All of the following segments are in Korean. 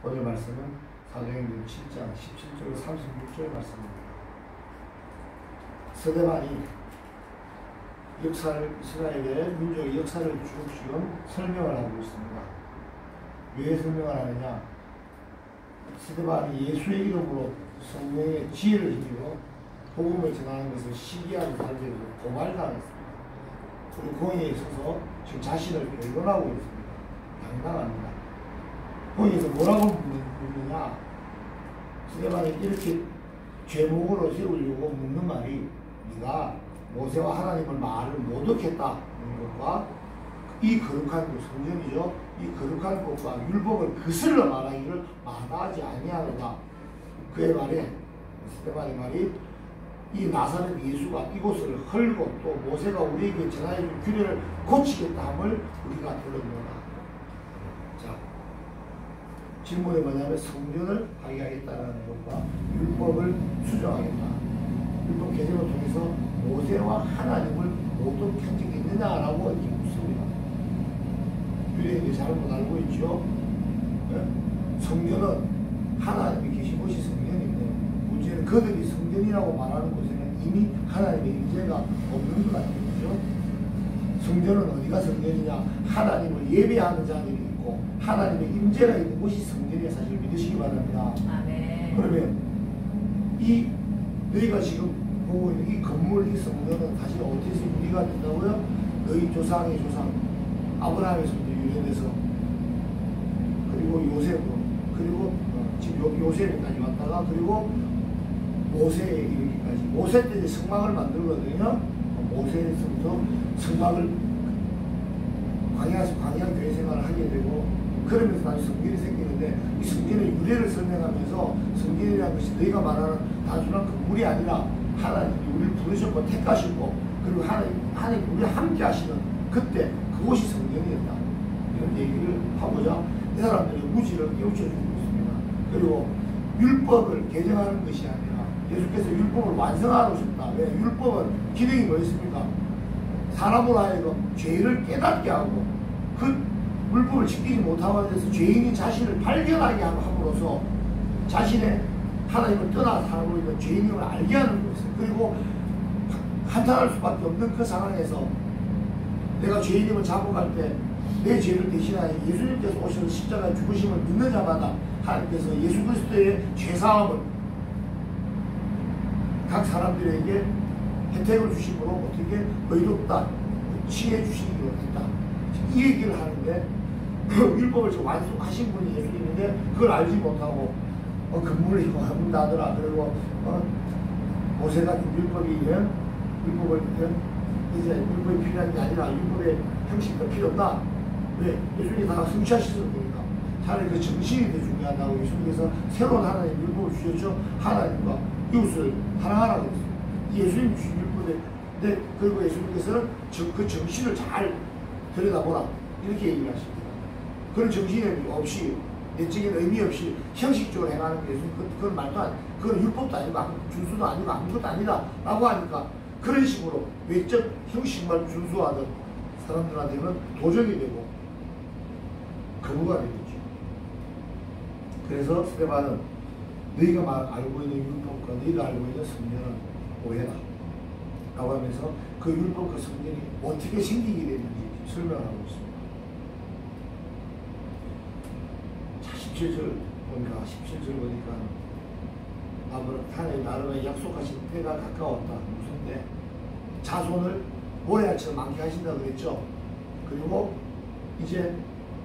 오늘 말씀은 사도행전 7장 17절 36절 말씀입니다. 스데반이 이스라엘의 민족의 역사를 쭉 지금 설명을 하고 있습니다. 왜 설명을 하느냐? 스데반이 예수의 이름으로 성령의 지혜를 힘입어 복음을 전하는 것을 시기하는 사람들에게 고발당했습니다. 그리고 공의에 있어서 지금 자신을 변론하고 있습니다. 당당합니다. 공의에서 뭐라고 묻느냐? 스데반이 이렇게 죄목으로 세우려고 묻는 말이 네가 모세와 하나님을 말을 못 듣겠다는 것과 이 거룩한 것, 성경이죠. 이 거룩한 것과 율법을 거슬러 말하기를 마다하지 아니하노라. 그의 말에 스데반의 말이 이 나사렛 예수가 이곳을 헐고 또 모세가 우리에게 전하여준 규례를 고치겠다 함을 우리가 들었노라. 자, 질문이 뭐냐면 성전을 파괴하겠다는 것과 율법을 수정하겠다. 율법 개정을 통해서 모세와 하나님을 모두 편집했느냐라고 이렇게 묻습니다. 유대인들이 잘못 알고 있죠. 네? 성전은 하나님이 계신 곳이 성전인데 문제는 그들이 성전이라고 말하는 곳에는 이미 하나님의 임재가 없는 것 같아요. 성전은 어디가 성전이냐? 하나님을 예배하는 자들이 있고 하나님의 임재가 있는 곳이 성전이야. 사실 믿으시기 바랍니다. 아멘. 그러면 이 너희가 지금 보고 있는 이 건물, 이 성전은 사실 어떻게 해서 유리가 된다고요? 너희 조상의 조상 아브라함에서부터 유래돼서 그리고 요셉으로 그리고 지금 요셉까지 왔다가 그리고 모세에 이르기까지 모세 때 이제 성막을 만들거든요. 모세에서부터 성막을 광야에서 광야 교회 생활을 하게 되고 그러면서 다시 성전이 생기는데 이 성전의 유래를 설명하면서 성전이라는 것이 너희가 말하는 단순한 건물이 아니라 하나님이 우리를 부르셨고 택하시고 그리고 하나님 우리와 함께 하시는 그때 그곳이 성전이었다. 이런 얘기를 하고자 이 사람들의 무지를 깨우쳐주고 있습니다. 그리고 율법을 개정하는 것이 아니라 예수께서 율법을 완성하고 싶다. 왜? 율법은 기능이 뭐였습니까? 사람으로 하여금 죄를 깨닫게 하고 그 율법을 지키지 못하고 해서 죄인이 자신을 발견하게 함으로써 자신의 하나님을 떠나 살고 있는 죄인임을 알게 하는 것이에요. 그리고 한탄할 수밖에 없는 그 상황에서 내가 죄인임을 자복할 때 내 죄를 대신하여 예수님께서 오셔서 십자가에 죽으심을 믿는 자마다 하나님께서 예수 그리스도의 죄사함을 각 사람들에게 혜택을 주심으로 어떻게 의롭다 칭해 주시기로 했다. 이 얘기를 하는데 율법을 지금 완성하신 분이 예수님인데 그걸 알지 못하고 건물을 한다더라. 그리고 모세가 율법을 이제 율법이 필요한 게 아니라 율법의 형식도 필요 없다. 왜? 예수님이 다 성취하셨으니까. 차라리 그 정신이 더 중요하다고 예수님께서 새로운 하나님 율법을 주셨죠. 하나님과 이웃을 사랑하라고 했어요. 예수님 주신 율법에 그리고 예수님께서는 그 정신을 잘 들여다보라 이렇게 얘기를 하십니다. 그런 정신이 없이 내적인 의미 없이 형식적으로 행하는 게 그건 말도 안 돼. 그건 율법도 아니고 준수도 아니고 아무것도 아니다 라고 하니까 그런 식으로 외적 형식만 준수하던 사람들한테는 도적이 되고 거부가 되겠죠. 그래서 스데반은 너희가 알고 있는 율법과 너희가 알고 있는 성전은 오해다 라고 하면서 그 율법과 성전이 어떻게 생기게 되는지 설명하고 있습니다. 17절 보니까 17절 보니까 하나님 나름의 약속하신 때가 가까웠다. 무슨 때? 자손을 모래알처럼 많게 하신다고 그랬죠. 그리고 이제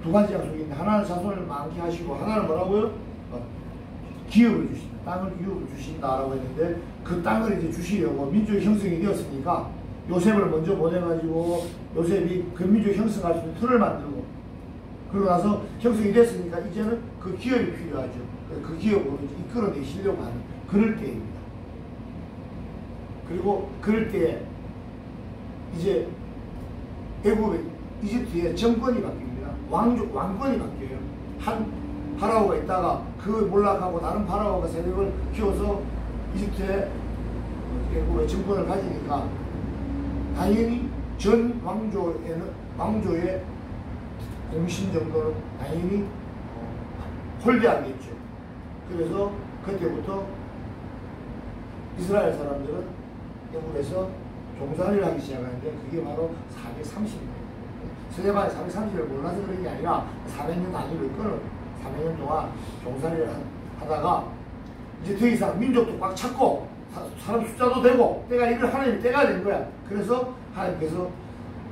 두 가지 약속인데 하나는 자손을 많게 하시고 하나는 뭐라고요? 기업을 주신다. 땅을 기업을 주신다라고 했는데 그 땅을 이제 주시려고 민족이 형성이 되었으니까 요셉을 먼저 보내가지고 요셉이 그 민족 형성할 수 있는 틀을 만들고 그러고 나서 형성이 됐으니까 이제는 그 기업이 필요하죠. 그 기업으로 이끌어내시려고 하는 그럴 때입니다. 그리고 그럴 때에 이제 애굽의 이집트의 정권이 바뀝니다. 왕권이 바뀌어요. 한 파라오가 있다가 그 몰락하고 다른 파라오가 세력을 키워서 이집트의 애굽의 정권을 가지니까 당연히 전 왕조의 공신 정도는 당연히 홀대하겠죠. 그래서 그때부터 이스라엘 사람들은 애굽에서 종살이를 하기 시작하는데 그게 바로 430년. 서대반이 430을 몰라서 그런 게 아니라 400년 단위를 끊은 400년 동안 종살이를 하다가 이제 더 이상 민족도 꽉 찼고 사람 숫자도 되고 때가 이걸 하나님이 때가 된 거야. 그래서 하나님께서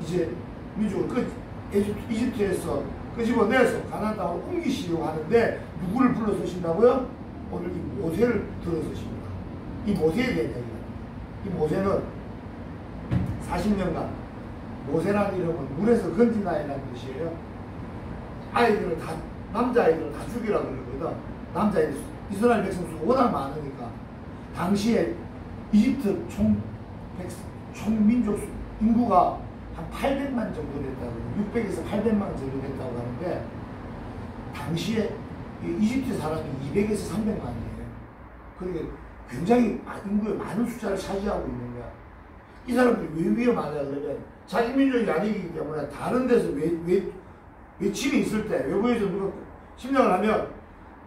이제 민족을 이집트에서 끄집어내서 가나안 땅으로 옮기시려고 하는데 누구를 불러 서신다고요? 오늘 이 모세를 들어 서십니다. 이 모세에 대한 얘기입니다. 이 모세는 40년간 모세라는 이름은 물에서 건진 아이라는 뜻이에요. 아이들을 다 남자아이들을 다 죽이라고 그러거든. 남자아이들 이스라엘 백성 수가 워낙 많으니까 당시에 이집트 총 민족 인구가 한 800만 정도 됐다고 600에서 800만 정도 됐다고 하는데 당시에 이집트 사람이 200에서 300만이에요. 그러니까 굉장히 인구의 많은 숫자를 차지하고 있는 거야. 이 사람들이 왜 위험하냐 그러면 자기 민족이 아니기 때문에 다른 데서 외침이 있을 때 외부에서 누가 침략을 하면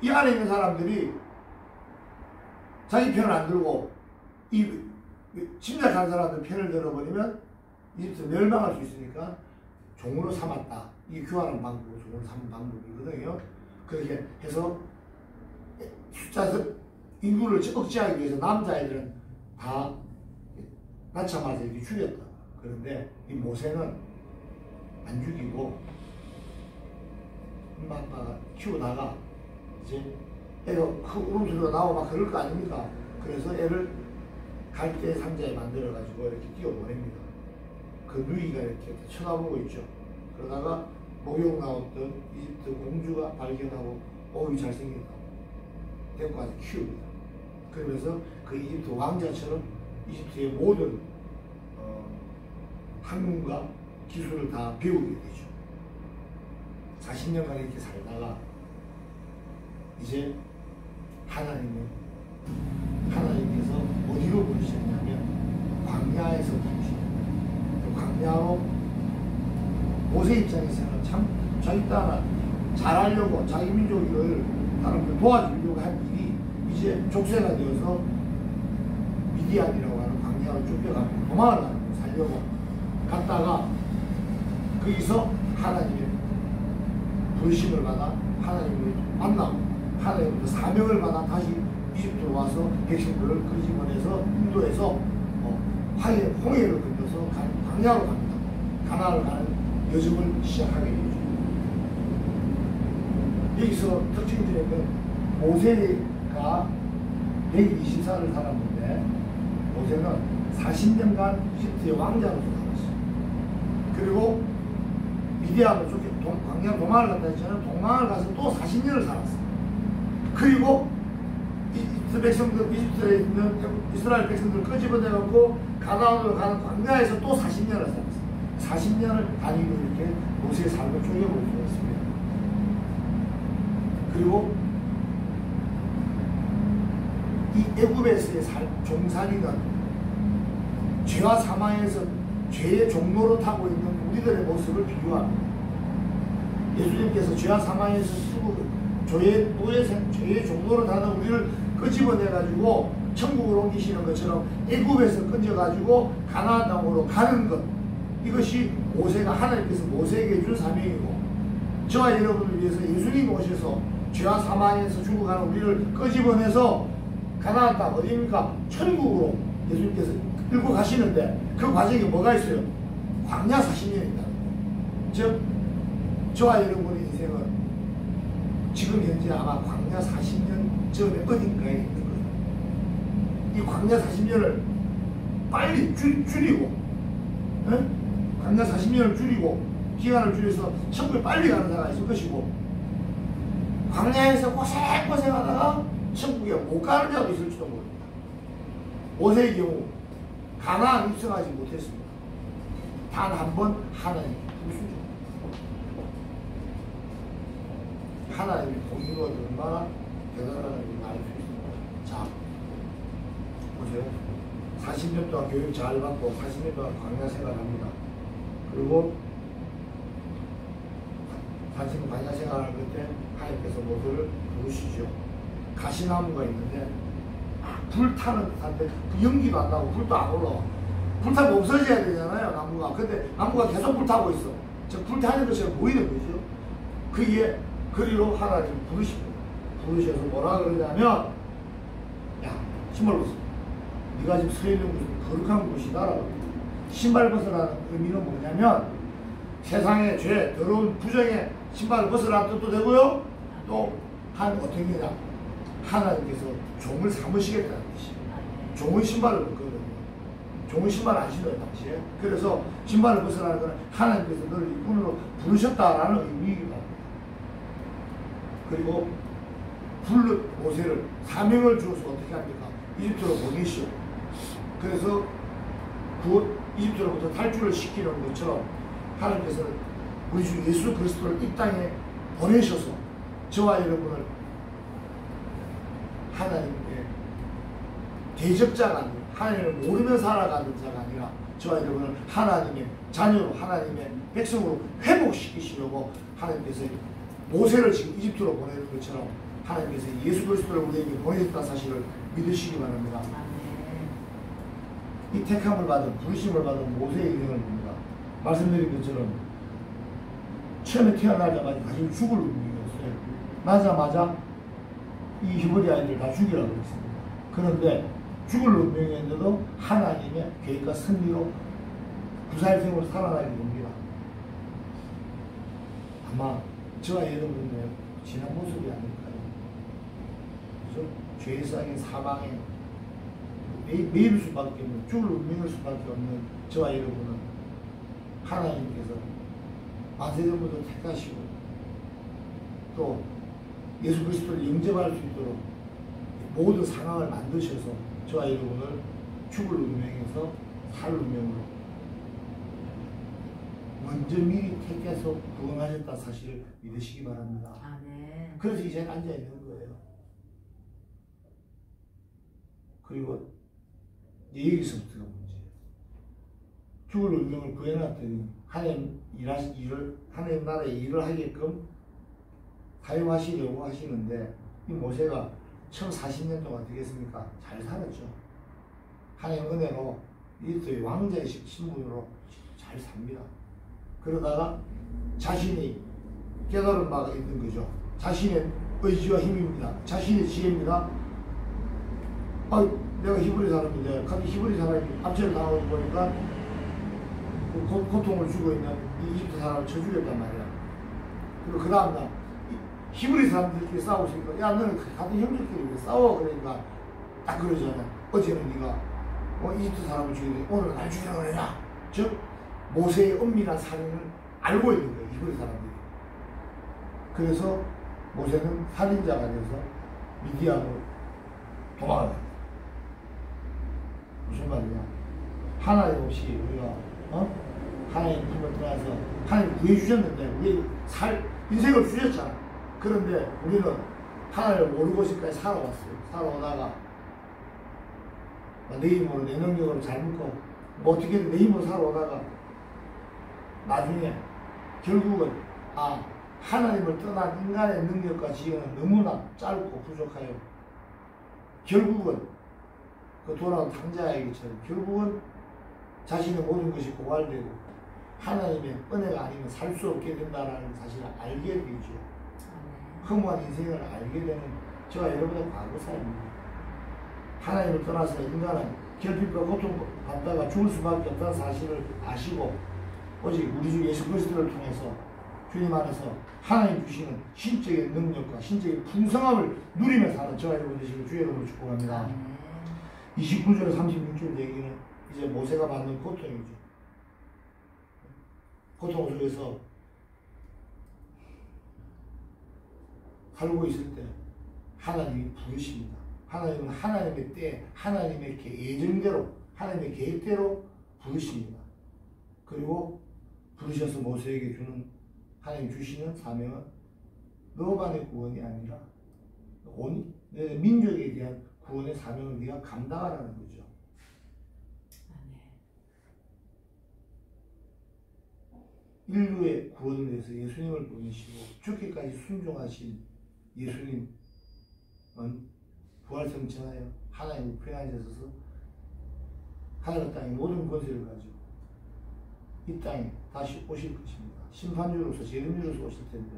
이 안에 있는 사람들이 자기 편을 안 들고 이 침략한 사람들 편을 들어버리면 이집트 멸망할 수 있으니까 종으로 삼았다. 이게 교환하는 방법으로 종으로 삼은 방법이거든요. 그렇게 해서 숫자에서 인구를 억제하기 위해서 남자애들은 다 낳자마자 이렇게 죽였다. 그런데 이 모세는 안 죽이고 엄마 아빠가 키우다가 이제 애가 울음소리가 나오고 막 그럴 거 아닙니까? 그래서 애를 갈대 상자에 만들어 가지고 이렇게 띄워보냅니다. 그 누이가 이렇게 쳐다보고 있죠. 그러다가 목욕 나왔던 이집트 공주가 발견하고 어이 잘생겼다. 데리고 가서 키웁니다. 그러면서 그 이집트 왕자처럼 이집트의 모든 학문과 기술을 다 배우게 되죠. 40년간 이렇게 살다가 이제 하나님께서 어디로 부르셨냐면 광야에서 부르시죠. 광야로 모세 입장에서는 참 자기 딸을 잘하려고 자기 민족을 사람들 도와주려고 한 일이 이제 족쇄가 되어서 미디안이라고 하는 광야로 쫓겨가고 도망을 가고 살려고 갔다가 거기서 하나님의 부르심을 받아 하나님을 만나고 하나님의 사명을 받아 다시 이집트로 와서 백성들을 끄집어내서 인도에서 홍해를 건너서 광야로 갑니다. 가나안을 가는 여정을 시작하게 되죠. 여기서 특징적인 건 모세가 120살을 살았는데 모세는 40년간 이집트의 왕자로서 살았어요. 그리고 미디안으로 광야 도망을 갔다 했잖아요. 도망을 가서 또 40년을 살았어요. 그리고 이집트 백성들, 이집트에 있는 이스라엘 백성들을 끄집어내갖고 가나안으로 가는 광야에서 또 40년을 살았어요. 40년을 단위로 이렇게 모세의 삶을 쪼개볼 수가 있습니다. 그리고 이 애굽에서의 종살이는 죄와 사망에서 죄의 종로로 타고 있는 우리들의 모습을 비유합니다. 예수님께서 죄와 사망에서 쓰고 죄의 종로로 타는 우리를 끄집어내가지고 천국으로 옮기시는 것처럼 애굽에서 끊져가지고 가나안 땅으로 가는 것, 이것이 모세가 하나님께서 모세에게 준 사명이고 저와 여러분을 위해서 예수님이 오셔서 죄와 사망에서 죽어가는 우리를 끄집어내서 가나안 땅 어디입니까? 천국으로 예수님께서 끌고 가시는데 그 과정에 뭐가 있어요? 광야 40년이다. 즉 저와 여러분의 인생은 지금 현재 아마 광야 40년 전에 어딘가에 있는 거예요. 이 광야 40년을 빨리 줄이고 광야 40년을 줄이고 기간을 줄여서 천국에 빨리 가는 자가 있을 것이고 광야에서 고생하다가 천국에 못 가는 자도 있을지도 모릅니다. 모세의 경우 가나안 입성하지 못했습니다. 단 한 번 하나님 무슨 하나님의 공의가 얼마나 대단하다는 걸 알 수 있습니다. 자, 보세요. 40년 동안 교육 잘 받고 40년 동안 광야 생활합니다. 그리고 당신은 광야 생활할 때 하나님께서 모세를 부르시죠. 가시나무가 있는데 불타는 듯한데 연기도 안 나고 불도 안 올라와. 불타고 없어져야 되잖아요, 나무가. 근데 나무가 계속 불타고 있어. 즉 불타는 것처럼 보이는 거죠. 그에 그리로 하나님 부르십니다. 부르셔서 뭐라 그러냐면, 야, 신발 벗어. 네가 지금 서 있는 곳은 거룩한 곳이다라고. 신발 벗으라는 의미는 뭐냐면, 세상의 죄, 더러운 부정의 신발을 벗으라는 뜻도 되고요. 또 한 어떤 게냐, 하나님께서 종을 삼으시겠다는 뜻이에요. 종은 신발을 벗거든요. 종은 신발 안 신어요, 당시에. 그래서 신발을 벗으라는 건 하나님께서 너를 이분으로 부르셨다라는 의미이기도 합니다. 그리고 모세를 사명을 주어서 어떻게 합니까? 이집트로 보내시오. 그래서 이집트로부터 탈출을 시키는 것처럼 하나님께서는 우리 주 예수 그리스도를 이 땅에 보내셔서 저와 여러분을 하나님께 대적자가 아니라 하나님을 모르며 살아가는 자가 아니라 저와 여러분을 하나님의 자녀로 하나님의 백성으로 회복시키시려고 하나님께서 모세를 지금 이집트로 보내는 것처럼 하나님께서 예수 그리스도를 우리에게 보내셨다는 사실을 믿으시기 바랍니다. 이 택함을 받은 부르심을 받은 모세의 인생을 봅니다. 말씀드린 것처럼 처음에 태어나자마자 사실 죽을 운명이었어요. 나자마자 이 히브리 아이들 다 죽이라고 했습니다. 그런데 죽을 운명이었는데도 하나님의 계획과 승리로 구살생으로 살아나게 됩니다. 아마 저와 여러분의 지난 모습이 아닐까요? 그래서 죄의 쌍인 사망에 매일 수밖에 없는, 죽을 운명일 수밖에 없는 저와 여러분은 하나님께서 만세전부터 택하시고 또 예수 그리스도를 영접할 수 있도록 모든 상황을 만드셔서 저와 여러분을 죽을 운명에서 살 운명으로 먼저 미리 택해서 구원하셨다 사실을 믿으시기 바랍니다. 아멘. 그래서 이 자리에 앉아있는 거예요. 그리고 여기서부터가 문제예요. 죽을 운명을 구해놨더니 하나님 하나님 나라의 일을 하게끔 사용하시려고 하시는데 이 모세가 1040년 동안 되겠습니까? 잘 살았죠. 하나님 은혜로 이집트의 왕자의 신분으로 잘 삽니다. 그러다가 자신이 깨달은 바가 있는 거죠. 자신의 의지와 힘입니다. 자신의 지혜입니다. 내가 히브리 사람인데 갑자기 히브리 사람이 압제를 당하고 보니까 고통을 주고 있는 이 이집트 사람을 쳐주겠단 말이야. 그리고 그 다음날 히브리 사람들끼리 싸우시니까 야 너는 같은 형제끼리 왜 싸워? 그러니까 딱 그러잖아. 어제는 네가 이집트 사람을 죽이더니 오늘은 날 죽이려고 그러냐? 즉 모세의 은밀한 살인을 알고 있는 거예요, 히브리 사람들이. 그래서 모세는 살인자가 돼서 미디안으로 도망을. 무슨 말이냐? 하나님 없이 우리가 하나님 힘을 떠나서 하나님 구해주셨는데 우리 인생을 주셨잖아. 그런데 우리는 하나님을 모르고 지금까지 살아왔어요. 살아오다가 내 힘으로 내 능력으로 잘 먹고 뭐 어떻게든 내 힘으로 살아오다가 나중에 결국은 하나님을 떠난 인간의 능력과 지혜는 너무나 짧고 부족하여 결국은 그 돌아온 탕자에게처럼 결국은 자신의 모든 것이 고갈되고 하나님의 은혜가 아니면 살 수 없게 된다는 사실을 알게 되죠. 허무한 인생을 알게 되는 저와 여러분의 과거사입니다. 하나님을 떠나서 인간은 결핍과 고통받다가 죽을 수밖에 없다는 사실을 아시고 오직 우리 주 예수 그리스도를 통해서 주님 안에서 하나님 주시는 신적인 능력과 신적인 풍성함을 누리며 사는 저와 여러분 되시길 주의 이름으로 축복합니다. 29절 36절 얘기는 이제 모세가 받는 고통이죠. 고통 속에서 살고 있을 때 하나님이 부르십니다. 하나님은 하나님의 때, 하나님의 예정대로, 하나님의 계획대로 부르십니다. 그리고 부르셔서 모세에게 주는 하나님 주시는 사명은 너만의 구원이 아니라 온 내 민족에 대한 구원의 사명을 네가 감당하라는 거죠. 인류의 구원을 위해서 예수님을 보내시고 죽기까지 순종하신 예수님은 부활성천하여 하나님의 편안에 서서 하늘 땅의 모든 권세를 가지고 이 땅에 다시 오실 것입니다. 심판주로서 재림주로서 오실 텐데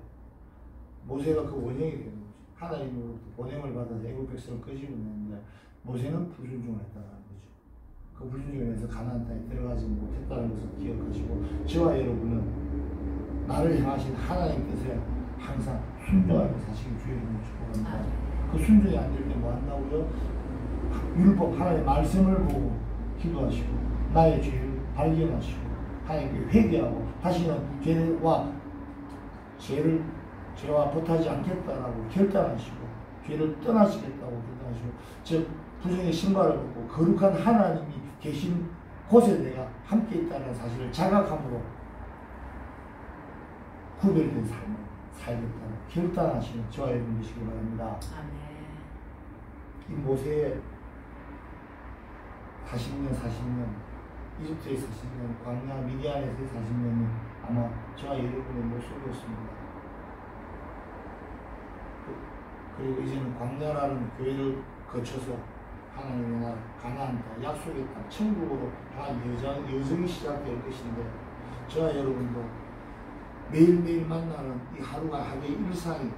모세가 그 원형이 되는 거죠. 하나님으로부터 보냄을 받아서 애국 백성을 끄집어 내는데 모세는 불순종을 했다는 거죠. 그 불순종에서 가나안 땅에 들어가지 못했다는 것을 기억하시고 저와 여러분은 나를 향하신 하나님께서 항상 순종하며 사시기 주의 이름으로 축복합니다. 그 순종이 안 될 때 뭐 한다고요? 율법 하나님의 말씀을 보고 기도하시고 나의 죄를 발견하시고 하나님께 회개하고 다시는 죄와 버타지 않겠다라고 결단하시고 죄를 떠나시겠다고 결단하시고 즉 부정의 신발을 벗고 거룩한 하나님이 계신 곳에 내가 함께 있다는 사실을 자각함으로 구별된 삶을 살겠다고 결단하시는 저와 여러분 되시기 바랍니다. 이 모세의 40년 이집트에 40년 광야 미디안에서 40년이 아마 저와 여러분의 모습이었습니다. 그리고 이제는 광야라는 교회를 거쳐서 하나님의 나라 가나안 땅 약속의 땅 천국으로 향한 여정이 시작될 것인데 저와 여러분도 매일매일 만나는 이 하루가 하루의 일상이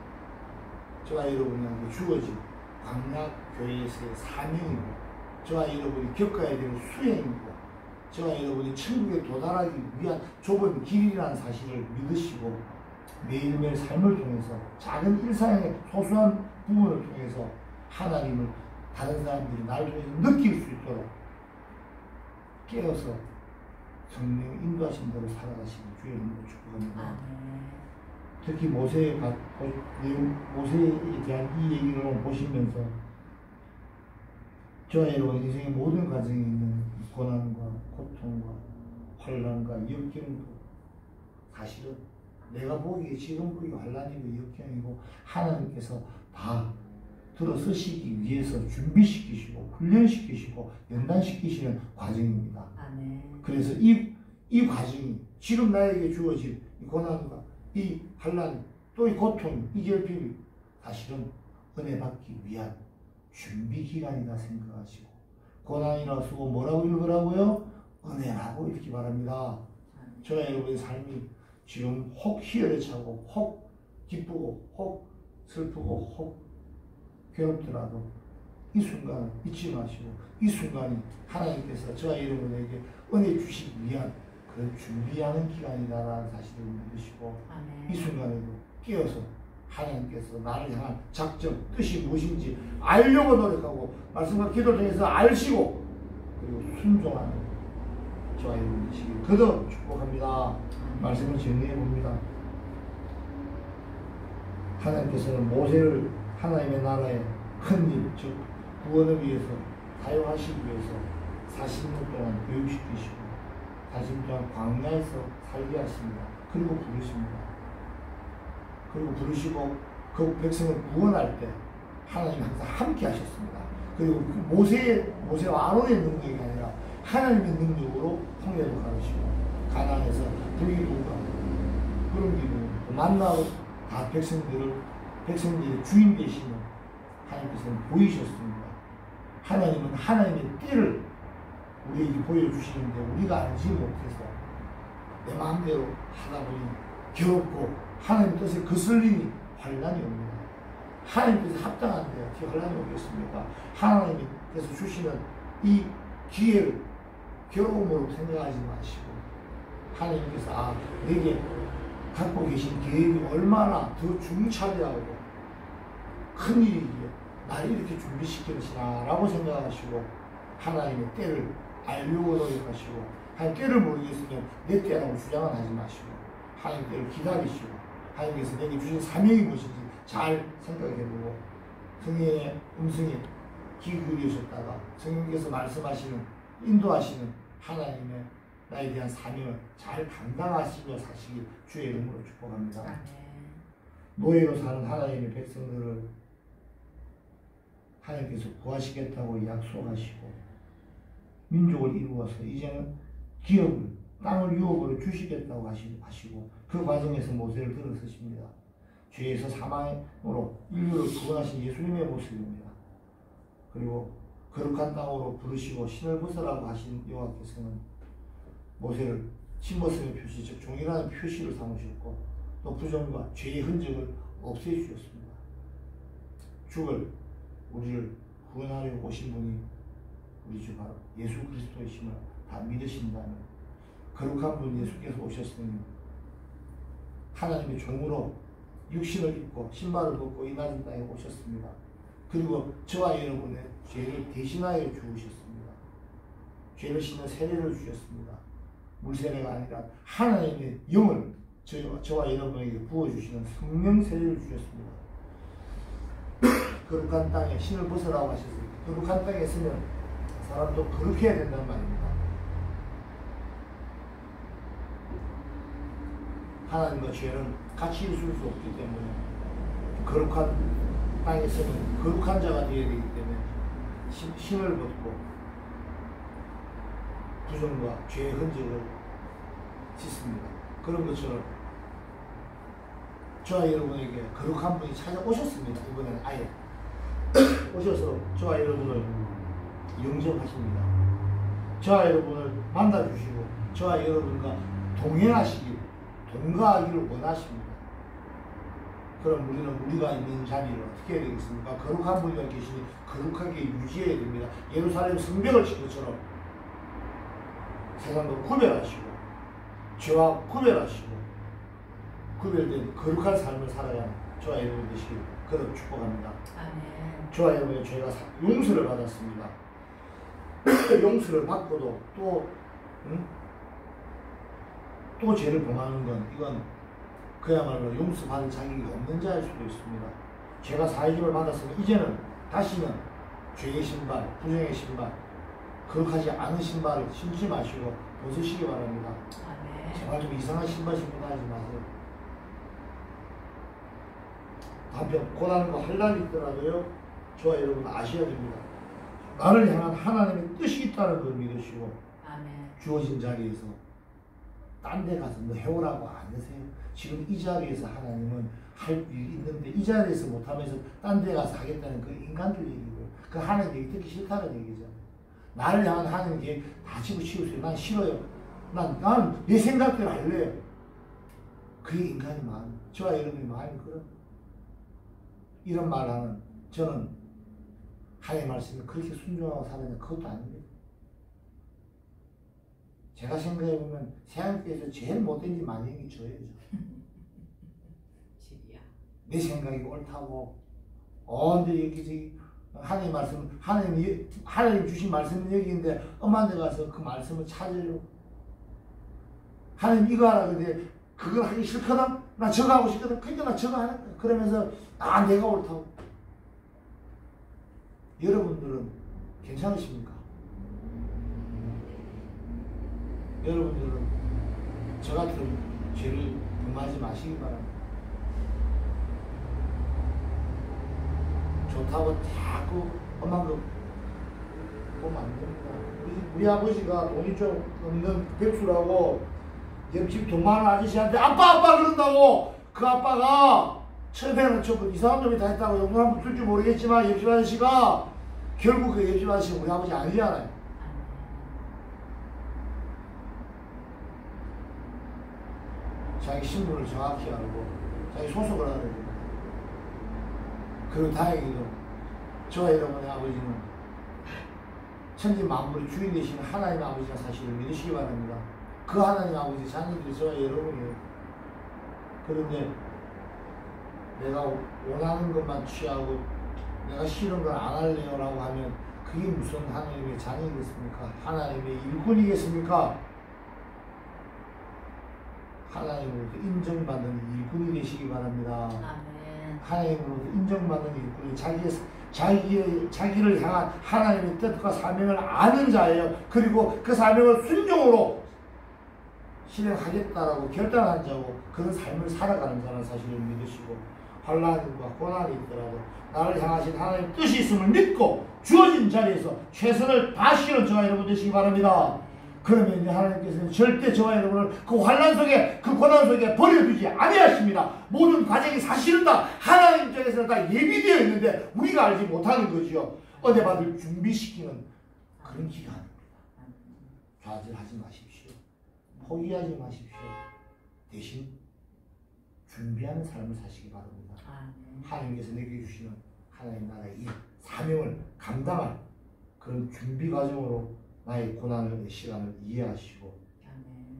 저와 여러분에게 주어진 광야 교회에서의 사명이고 저와 여러분이 겪어야 되는 수행이고 저와 여러분이 천국에 도달하기 위한 좁은 길이라는 사실을 믿으시고 매일매일 삶을 통해서 작은 일상의 소소한 부분을 통해서 하나님을 다른 사람들이 나를 통해서 느낄 수 있도록 깨어서 성령 인도하신 대로 살아가시는 주의 이름으로 축복합니다. 특히 모세에 대한 이 얘기를 보시면서 저와 여러분 인생의 모든 과정에 있는 고난과 고통과 환난과 역경도 사실은 내가 보기에 지금 보기에 환난이고 역경이고 하나님께서 다 들어서시기 위해서 준비시키시고 훈련시키시고 연단시키시는 과정입니다. 그래서 이 과정이 지금 나에게 주어진 이 고난과 이 환난 또 이 고통 이 결핍이 사실은 은혜 받기 위한 준비 기간이다 생각하시고 고난이라 쓰고 뭐라고 읽으라고요? 은혜라고 읽기 바랍니다. 저와 여러분의 삶이 지금 혹 희열에 차고 혹 기쁘고 혹 슬프고 혹 괴롭더라도 이 순간을 잊지 마시고 이 순간이 하나님께서 저와 여러분에게 은혜 주시기 위한 그런 준비하는 기간이다라는 사실을 믿으시고 이 순간에도 깨어서 하나님께서 나를 향한 작정, 뜻이 무엇인지 알려고 노력하고 말씀과 기도를 통해서 알시고 그리고 순종하는 저와 여러분 되시길 거듭 축복합니다. 말씀을 정리해 봅니다. 하나님께서는 모세를 하나님의 나라의 큰 일, 즉 구원을 위해서 사용하시기 위해서 40년 동안 교육시키시고 40년 동안 광야에서 살게 하십니다. 그리고 부르십니다. 그리고 부르시고 그 백성을 구원할 때 하나님이 항상 함께 하셨습니다. 그리고 모세와 아론의 능력이 아니라 하나님의 능력으로 홍해도 가르치고 가나안에서 불기둥과 구름 기둥 만나고 다 백성들의 주인 되시는 하나님께서는 보이셨습니다. 하나님은 하나님의 때를 우리에게 보여주시는데 우리가 알지 못해서 내 마음대로 하다 보니 괴롭고 하나님의 뜻에 거슬리니 환난이 옵니다. 하나님께서 합당한데 어떻게 환난이 오겠습니까? 하나님께서 주시는 이 기회를 괴로움으로 생각하지 마시고 하나님께서 내게 갖고 계신 계획이 얼마나 더 중차대하고 큰일이기에 나를 이렇게 준비시키시나 라고 생각하시고 하나님의 때를 알려고 노력하시고 하나님 때를 모르겠으면 내 때라고 주장은 하지 마시고 하나님 때를 기다리시고 하나님께서 내게 주신 사명이 무엇인지 잘 생각해보고 성령의 음성에 귀 기울이셨다가 성령께서 말씀하시는 인도하시는 하나님의 나에 대한 사명을 잘 감당하시며 사시길 주의 이름으로 축복합니다. 노예로 사는 하나님의 백성들을 하나님께서 구하시겠다고 약속하시고 민족을 이루어서 이제는 기업을 땅을 유업으로 주시겠다고 하시고 그 과정에서 모세를 들어서십니다. 죄에서 사망으로 인류를 구원하신 예수님의 모습입니다. 그리고 거룩한 땅으로 부르시고 신을 벗으라고 하신 여호와께서는 모세를 신벗음의 표시, 즉 종이라는 표시를 삼으셨고 또 부정과 죄의 흔적을 없애주셨습니다. 죽을 우리를 구원하려 오신 분이 우리 주 바로 예수 그리스도이심을 다 믿으신다면 거룩한 분 예수께서 오셨으니 하나님의 종으로 육신을 입고 신발을 벗고 이 낮은 땅에 오셨습니다. 그리고 저와 여러분의 죄를 대신하여 죽으셨습니다. 죄를 씻는 세례를 주셨습니다. 물세례가 아니라 하나님의 영을 저와 여러분에게 부어주시는 성령 세례를 주셨습니다. 거룩한 땅에 신을 벗으라고 하셨습니다. 거룩한 땅에 있으면 사람도 거룩해야 된다는 말입니다. 하나님과 죄는 같이 있을 수 없기 때문에 거룩한 땅에서는 거룩한 자가 되어야 되기 때문에 신을 벗고 부정과 죄의 흔적을 씻습니다. 그런 것처럼 저와 여러분에게 거룩한 분이 찾아오셨습니다. 이번에는 아예 오셔서 저와 여러분을 영접하십니다. 저와 여러분을 만나주시고 저와 여러분과 동행하시길 동거하기를 원하십니다. 그럼 우리는 우리가 있는 자리를 어떻게 해야 되겠습니까? 거룩한 분이 계시니 거룩하게 유지해야 됩니다. 예루살렘 성벽을 친 것처럼 세상도 구별하시고 죄와 구별하시고 구별된 거룩한 삶을 살아야 저와 여러분 되시길 그렇게 축복합니다. 아멘. 저와 여러분의 죄가 용서를 받았습니다. 용서를 받고도 또 죄를 범하는 건 이건 그야말로 용서받을 자격이 없는 자일 수도 있습니다. 죄가 사해짐을 받았으면 이제는 다시는 죄의 신발, 부정의 신발, 거룩하지 않은 신발을 신지 마시고 벗으시기 바랍니다. 아멘. 제발 좀 이상한 신발 신고 다니지 마세요. 한편 고난과 환난이 있더라도요 저와 여러분 아셔야 됩니다. 나를 향한 하나님의 뜻이 있다는 걸 믿으시고 아멘. 주어진 자리에서 딴 데 가서 뭐 해오라고 안 하세요. 지금 이 자리에서 하나님은 할 일이 있는데 이 자리에서 못하면서 딴 데 가서 하겠다는 그 인간들 얘기고요. 그 하나님 얘기 듣기 싫다는 얘기죠. 나를 향한 하나님 얘기 다 집어치우세요. 난 싫어요. 난 내 생각대로 할래요. 그게 인간의 마음. 저와 여러분의 마음이 그런 이런 말하는 저는 하나님의 말씀에 그렇게 순종하고 살았는데 그것도 아닙니다. 제가 생각해보면 세상에서 제일 못된 지 만약이 저예요. 내 생각이 옳다고 근데 여기 하나님 말씀 하나님 주신 말씀은 여기인데 엄마한테 가서 그 말씀을 찾으려고 하나님 이거 하라 근데 그걸 하기 싫거든? 나 저거 하고 싶거든? 그러니까 나 저거 하는 거야. 그러면서 내가 옳다고. 여러분들은 괜찮으십니까? 여러분들은 저 같은 죄를 범하지 마시기 바랍니다. 좋다고 자꾸 엄한 거 보면 안 됩니다. 우리 아버지가 돈이 좀 없는 백수라고 옆집 돈 많은 아저씨한테 아빠 그런다고 그 아빠가 처음에는 좀 이상한 놈이 다 했다고 용돈 한번 줄 줄 모르겠지만 옆집 아저씨가 결국 그 옆집 아저씨가 우리 아버지 아니잖아요. 자기 신분을 정확히 알고 자기 소속을 알아야 됩니다. 그리고 다행히도 저와 여러분의 아버지는 천지 만물의 주인 되시는 하나님 아버지의 사실을 믿으시기 바랍니다. 그 하나님 아버지 자녀들이 저와 여러분이에요. 그런데 내가 원하는 것만 취하고 내가 싫은 걸 안 할래요 라고 하면 그게 무슨 하나님의 자녀이겠습니까? 하나님의 일꾼이겠습니까? 하나님으로부터 인정받는 일꾼이 되시기 바랍니다. 아멘. 하나님으로부터 인정받는 일꾼이 자기를 향한 하나님의 뜻과 사명을 아는 자예요. 그리고 그 사명을 순종으로 실행하겠다라고 결단한 자고 그런 삶을 살아가는 자라는 사실을 믿으시고 환난과 고난이 있더라도 나를 향하신 하나님의 뜻이 있음을 믿고 주어진 자리에서 최선을 다하시는 저와 여러분 되시기 바랍니다. 그러면 이제 하나님께서는 절대 저와 여러분을 그 환난 속에, 그 고난 속에 버려두지 아니하십니다. 모든 과정이 사실은 다 하나님 입장에서는 다 예비되어 있는데 우리가 알지 못하는 거지요. 은혜 받을 준비시키는 그런 기간입니다. 좌절하지 마십시오. 포기하지 마십시오. 대신 준비하는 삶을 사시기 바랍니다. 하나님께서 내게 주시는 하나님 나라의 이 사명을 감당할 그런 준비 과정으로 나의 고난의 시간을 이해하시고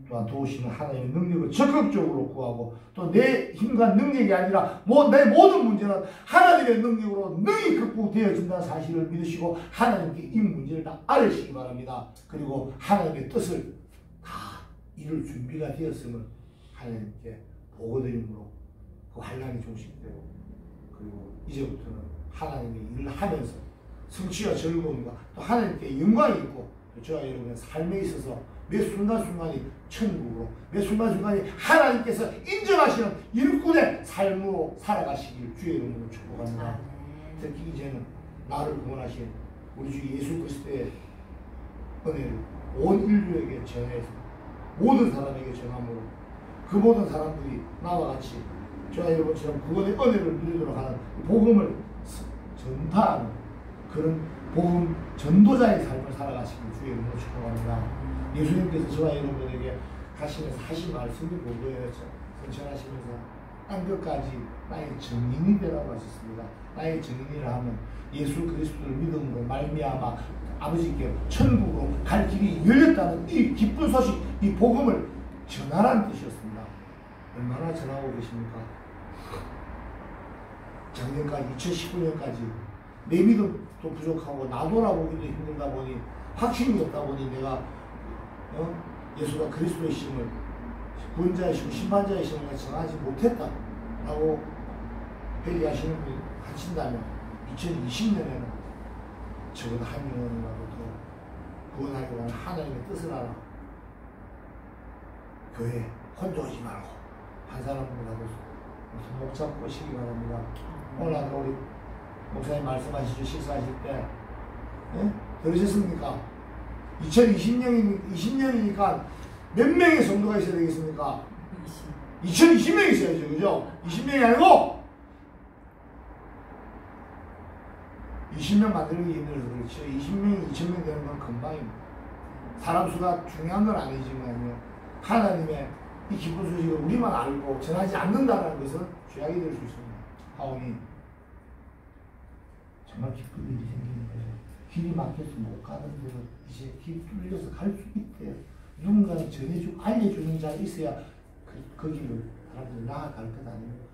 또한 도우시는 하나님의 능력을 적극적으로 구하고 또 내 힘과 능력이 아니라 내 모든 문제는 하나님의 능력으로 능히 극복되어진다는 사실을 믿으시고 하나님께 이 문제를 다 알으시기 바랍니다. 그리고 하나님의 뜻을 다 이룰 준비가 되었음을 하나님께 보고드림으로 그 환난이 종식되고 그리고 이제부터는 하나님의 일을 하면서 성취와 즐거움과 또 하나님께 영광이 있고 저와 여러분의 삶에 있어서 매 순간순간이 천국으로 매 순간순간이 하나님께서 인정하시는 일꾼의 삶으로 살아가시길 주의 이름으로 축복합니다. 특히 이제는 나를 구원하신 우리 주 예수 그리스도의 은혜를 온 인류에게 전해서 모든 사람에게 전함으로 그 모든 사람들이 나와 같이 저와 여러분처럼 구원의 은혜를 누리도록 하는 복음을 전파하는 그런 복음 전도자의 삶을 살아가시길 주의 이름으로 축복합니다. 예수님께서 저와 여러분에게 하시면서 하신 말씀을 보고요. 선천하시면서 한 것까지 나의 증인이 되라고 하셨습니다. 나의 증인이라 하면 예수 그리스도를 믿음으로 말미암아 아버지께 천국으로 갈 길이 열렸다는 이 기쁜 소식, 이 복음을 전하라는 뜻이었습니다. 얼마나 전하고 계십니까? 작년까지 2019년까지 내 믿음도 부족하고 나돌아보기도 힘들다 보니 확신이 없다 보니 내가 예수가 그리스도이심을 구원자이시고 심판자이심을 정하지 못했다라고 회개하시는 분이 하신다면 2020년에는 적어도 한 영혼이라도 더 구원하려고 하는 하나님의 뜻을 알아 교회 혼자 오지 말고 한 사람이라도 손목 잡고 오시기 바랍니다. 오늘 아까 우리 목사님 말씀하시죠. 식사하실 때 들으셨습니까? 2020년이니까 몇 명의 성도가 있어야 되겠습니까? 2020명 있어야죠. 그죠? 20명이 아니고 20명 만들기 힘들어서 그렇죠. 20명이 2000명 되는 건 금방입니다. 사람 수가 중요한 건 아니지만요. 하나님의 이 기쁜 소식을 우리만 알고 전하지 않는다는 것은 죄악이 될 수 있습니다. 하오니 정말 기쁜 일이 생기는 거죠. 길이 막혀서 못 가는 데로 이제 길 뚫려서 갈 수 있대요. 누군가는 전해주고 알려주는 자가 있어야 그 길을 사람들이 나아갈 것 아닙니까?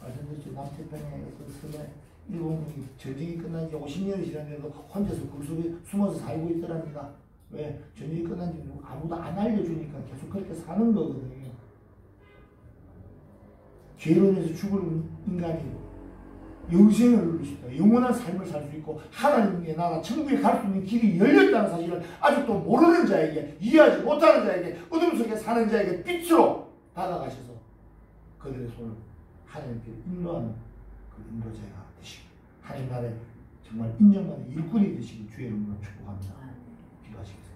말씀드렸죠. 남태평양의 어떤 섬에 일본군이 전쟁이 끝난 지 50년이 지났는데도 혼자서 그 속에 숨어서 살고 있더랍니다. 왜? 전쟁이 끝난 지 아무도 안 알려주니까 계속 그렇게 사는 거거든요. 죄로 인해서 죽을 인간이 영생을 누릴 수 있다. 영원한 삶을 살 수 있고 하나님의 나라 천국에 갈 수 있는 길이 열렸다는 사실을 아직도 모르는 자에게, 이해하지 못하는 자에게, 어둠 속에 사는 자에게 빛으로 다가가셔서 그들의 손을 하나님께 인도하는 그 인도자가 되시길, 하나님 나라에 정말 인정받는 일꾼이 되시길 주의 이름으로 축복합니다. 기도하시겠습니다.